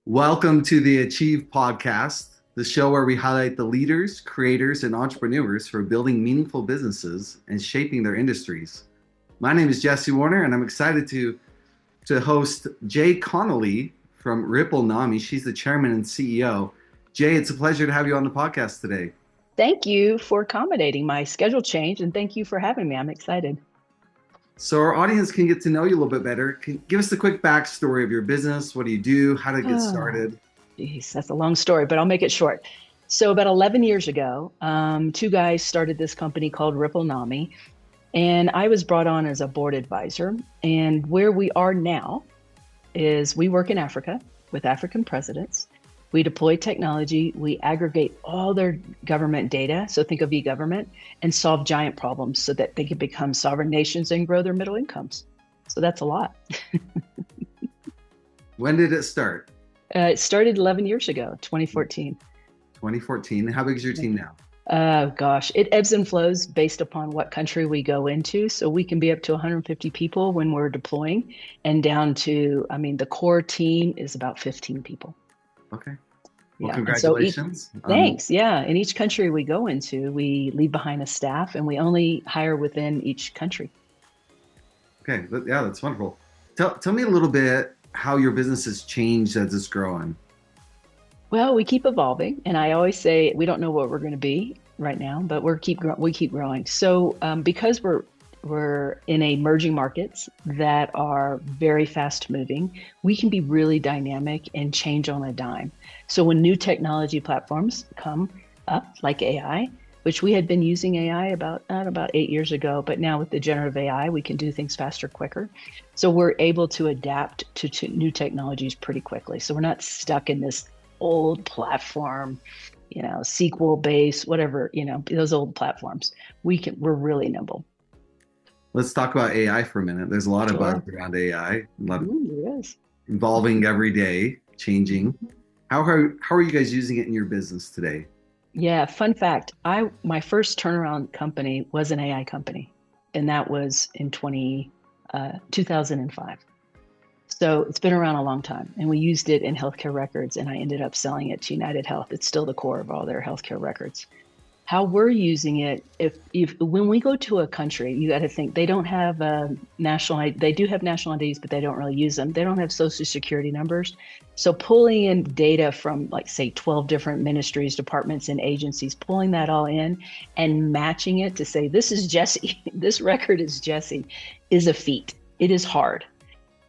Welcome to the Achieve podcast, the show where we highlight the leaders, creators, and entrepreneurs who are building meaningful businesses and shaping their industries. My name is Jessie Warner, and I'm excited to host Jaye Connolly from RippleNami. She's the chairman and CEO. Jaye, it's a pleasure to have you on the podcast today. Thank you for accommodating my schedule change, and thank you for having me. I'm excited. So our audience can get to know you a little bit better. Give us the quick backstory of your business. What do you do? How did it get started? Geez, that's a long story, but I'll make it short. So about 11 years ago, two guys started this company called RippleNami, and I was brought on as a board advisor. And where we are now is we work in Africa with African presidents. We deploy technology, we aggregate all their government data, so think of e-government, and solve giant problems so that they can become sovereign nations and grow their middle incomes. So that's a lot. When did it start? It started 11 years ago, 2014. 2014. How big is your team now? Gosh, it ebbs and flows based upon what country we go into. So we can be up to 150 people when we're deploying, and down to, the core team is about 15 people. Okay. Well, congratulations. Thanks. Yeah. In each country we go into, we leave behind a staff, and we only hire within each country. Okay. Yeah, that's wonderful. Tell me a little bit how your business has changed as it's growing. Well, we keep evolving, and I always say we don't know what we're going to be right now, but we keep growing. So because we're in emerging markets that are very fast moving, we can be really dynamic and change on a dime. So when new technology platforms come up, like AI, which we had been using AI about 8 years ago, but now with the generative AI, we can do things faster, quicker. So we're able to adapt to new technologies pretty quickly. So we're not stuck in this old platform, SQL base, whatever, those old platforms. We're really nimble. Let's talk about AI for a minute. There's a lot of buzz around AI, a lot of evolving every day, changing. How are you guys using it in your business today? Yeah, fun fact. My first turnaround company was an AI company, and that was in 2005. So it's been around a long time, and we used it in healthcare records, and I ended up selling it to United Health. It's still the core of all their healthcare records. How we're using it, if when we go to a country, you got to think they don't have they do have national IDs, but they don't really use them. They don't have social security numbers. So pulling in data from, like, say, 12 different ministries, departments, and agencies, pulling that all in and matching it to say, this is Jessie, this record is Jessie, is a feat. It is hard.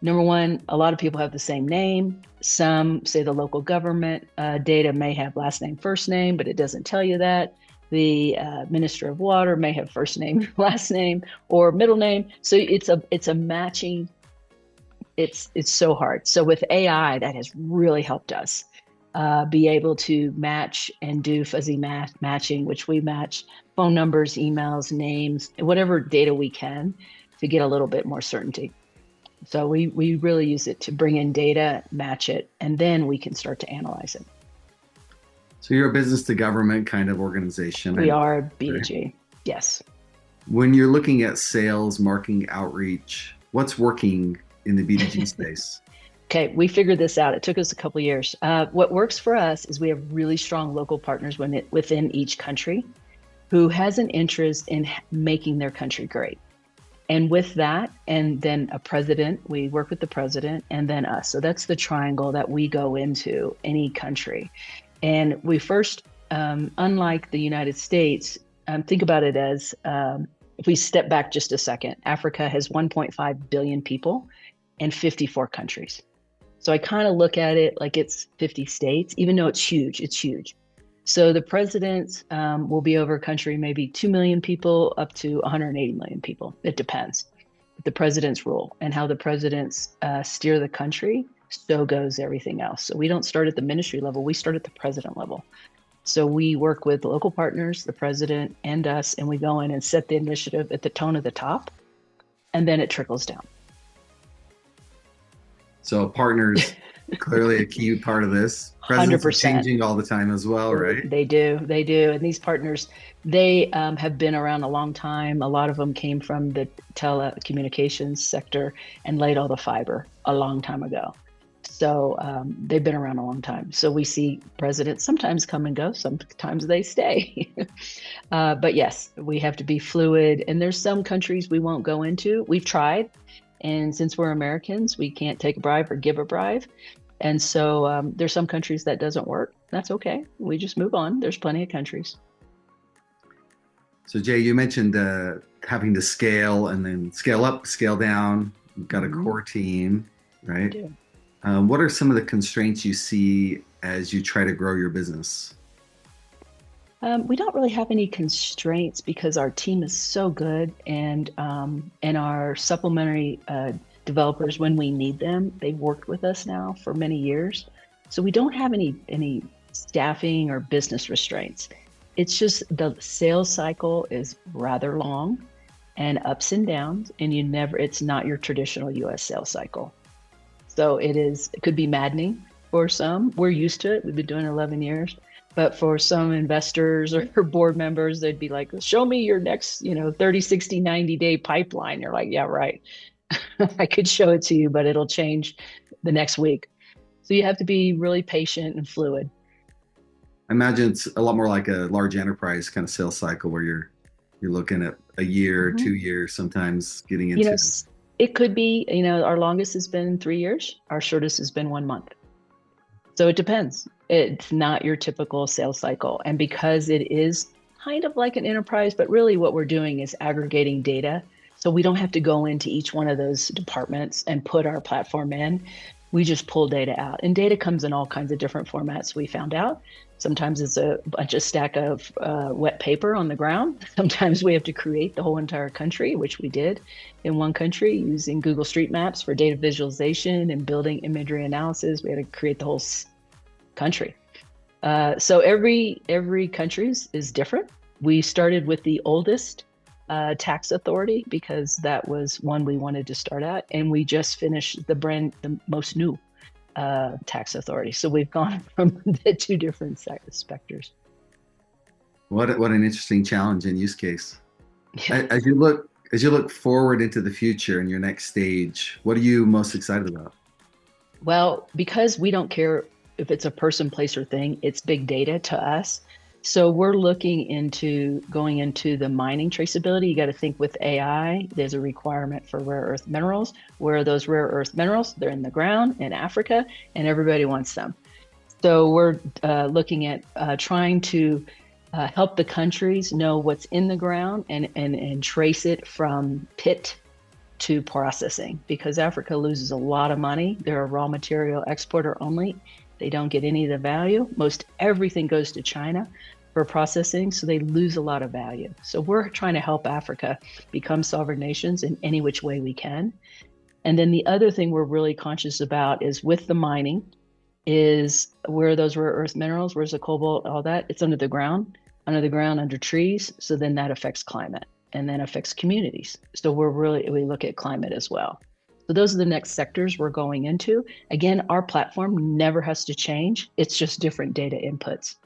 Number one, a lot of people have the same name. Some say the local government data may have last name, first name, but it doesn't tell you that. The Minister of Water may have first name, last name, or middle name. So it's a matching. It's so hard. So with AI, that has really helped us be able to match and do fuzzy matching, which we match phone numbers, emails, names, whatever data we can to get a little bit more certainty. So we really use it to bring in data, match it, and then we can start to analyze it. So you're a business to government kind of organization. We are B2G, right? Yes. When you're looking at sales, marketing, outreach, what's working in the B2G space? Okay, we figured this out. It took us a couple of years. What works for us is we have really strong local partners within each country who has an interest in making their country great. And with that, and then a president, we work with the president, and then us. So that's the triangle that we go into any country. And we first, unlike the United States, think about it as, if we step back just a second, Africa has 1.5 billion people and 54 countries. So I kind of look at it like it's 50 states, even though it's huge. So the presidents will be over a country, maybe 2 million people up to 180 million people. It depends. The presidents rule, and how the presidents steer the country, so goes everything else. So we don't start at the ministry level, we start at the president level. So we work with local partners, the president and us, and we go in and set the initiative at the tone of the top, and then it trickles down. So partners, clearly a key part of this. Presidents 100%. Are changing all the time as well, right? They do. And these partners, they have been around a long time. A lot of them came from the telecommunications sector and laid all the fiber a long time ago. So they've been around a long time. So we see presidents sometimes come and go, sometimes they stay. But yes, we have to be fluid. And there's some countries we won't go into. We've tried. And since we're Americans, we can't take a bribe or give a bribe. And so there's some countries that doesn't work. That's okay. We just move on. There's plenty of countries. So Jay, you mentioned having to scale and then scale up, scale down. You've got a core team, right? What are some of the constraints you see as you try to grow your business? We don't really have any constraints because our team is so good, and our supplementary developers, when we need them, they've worked with us now for many years. So we don't have any staffing or business restraints. It's just the sales cycle is rather long and ups and downs, and it's not your traditional US sales cycle. So it could be maddening for some. We're used to it. We've been doing it 11 years. But for some investors or board members, they'd be like, show me your next, 30, 60, 90-day pipeline. You're like, yeah, right. I could show it to you, but it'll change the next week. So you have to be really patient and fluid. I imagine it's a lot more like a large enterprise kind of sales cycle where you're looking at a year, 2 years, sometimes getting into. It could be, our longest has been 3 years. Our shortest has been 1 month. So it depends. It's not your typical sales cycle. And because it is kind of like an enterprise, but really what we're doing is aggregating data. So we don't have to go into each one of those departments and put our platform in. We just pull data out. And data comes in all kinds of different formats, we found out. Sometimes it's a bunch of stack of wet paper on the ground. Sometimes we have to create the whole entire country, which we did in one country using Google Street Maps for data visualization and building imagery analysis. We had to create the whole country. So every country is different. We started with the oldest tax authority because that was one we wanted to start at, and we just finished the most new tax authority. So we've gone from the two different specters. What an interesting challenge and use case. Yeah. As you look forward into the future and your next stage, what are you most excited about? Well, because we don't care if it's a person, place, or thing, it's big data to us. So we're looking into going into the mining traceability. You got to think with AI, there's a requirement for rare earth minerals. Where are those rare earth minerals? They're in the ground in Africa, and everybody wants them. So we're looking at trying to help the countries know what's in the ground and trace it from pit to processing, because Africa loses a lot of money. They're a raw material exporter only. They don't get any of the value. Most everything goes to China for processing, so they lose a lot of value. So we're trying to help Africa become sovereign nations in any which way we can. And then the other thing we're really conscious about is with the mining is where are those rare earth minerals, where's the cobalt, all that, it's under the ground, under trees. So then that affects climate and then affects communities. So we look at climate as well. So those are the next sectors we're going into. Again, our platform never has to change. It's just different data inputs.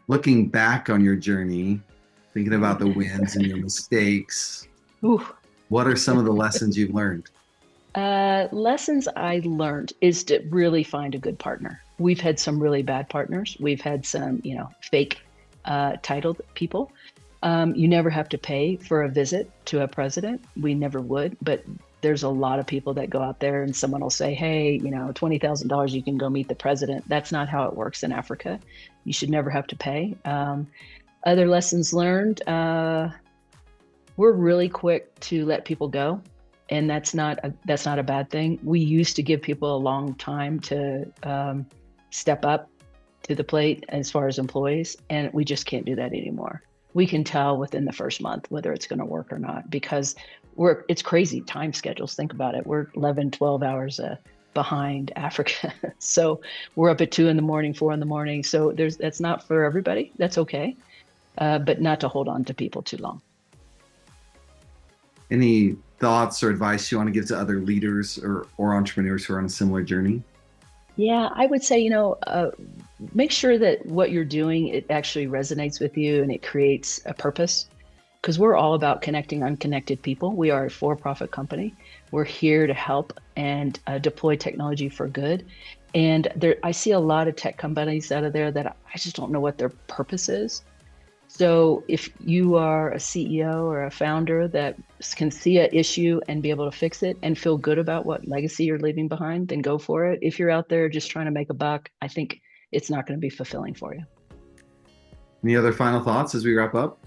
Looking back on your journey, thinking about the wins and your mistakes, what are some of the lessons you've learned? Lessons I learned is to really find a good partner. We've had some really bad partners. We've had some, fake titled people. You never have to pay for a visit to a president. We never would, but there's a lot of people that go out there and someone will say, hey, $20,000, you can go meet the president. That's not how it works in Africa. You should never have to pay. Other lessons learned, we're really quick to let people go. And that's not a bad thing. We used to give people a long time to step up to the plate as far as employees, and we just can't do that anymore. We can tell within the first month whether it's going to work or not, because it's crazy time schedules. Think about it. We're 11, 12 hours behind Africa. So we're up at 2 a.m, 4 a.m. So that's not for everybody. That's okay. But not to hold on to people too long. Any thoughts or advice you want to give to other leaders or entrepreneurs who are on a similar journey? Yeah, I would say, make sure that what you're doing, it actually resonates with you and it creates a purpose. because we're all about connecting unconnected people. We are a for-profit company. We're here to help and deploy technology for good. And I see a lot of tech companies out of there that I just don't know what their purpose is. So if you are a CEO or a founder that can see an issue and be able to fix it and feel good about what legacy you're leaving behind, then go for it. If you're out there just trying to make a buck, I think it's not going to be fulfilling for you. Any other final thoughts as we wrap up?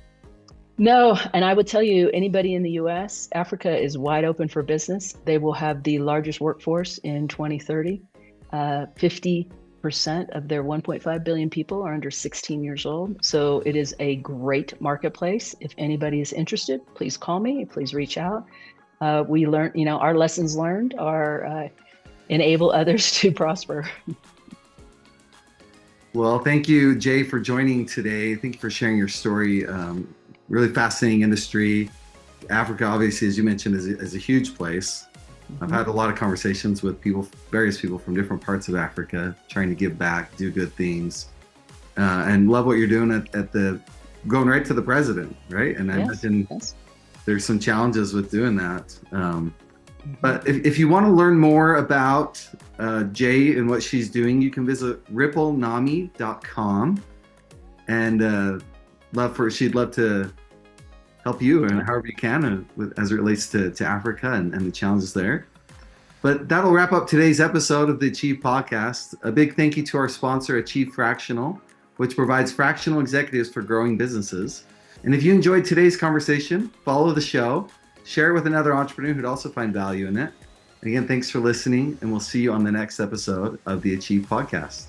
No, and I would tell you, anybody in the US, Africa is wide open for business. They will have the largest workforce in 2030. 50% of their 1.5 billion people are under 16 years old. So it is a great marketplace. If anybody is interested, please call me, please reach out. We learn, our lessons learned are enable others to prosper. Well, thank you, Jay, for joining today. Thank you for sharing your story. Really fascinating industry. Africa, obviously, as you mentioned, is a huge place. I've had a lot of conversations with various people from different parts of Africa, trying to give back, do good things, and love what you're doing at going right to the president, right? And I imagine there's some challenges with doing that. But if you want to learn more about Jay and what she's doing, you can visit RippleNami.com, and she'd love to help you and however you can as it relates to Africa and the challenges there. But that'll wrap up today's episode of the Achieve Podcast. A big thank you to our sponsor, Achieve Fractional, which provides fractional executives for growing businesses. And if you enjoyed today's conversation, follow the show, share it with another entrepreneur who'd also find value in it. And again, thanks for listening, and we'll see you on the next episode of the Achieve Podcast.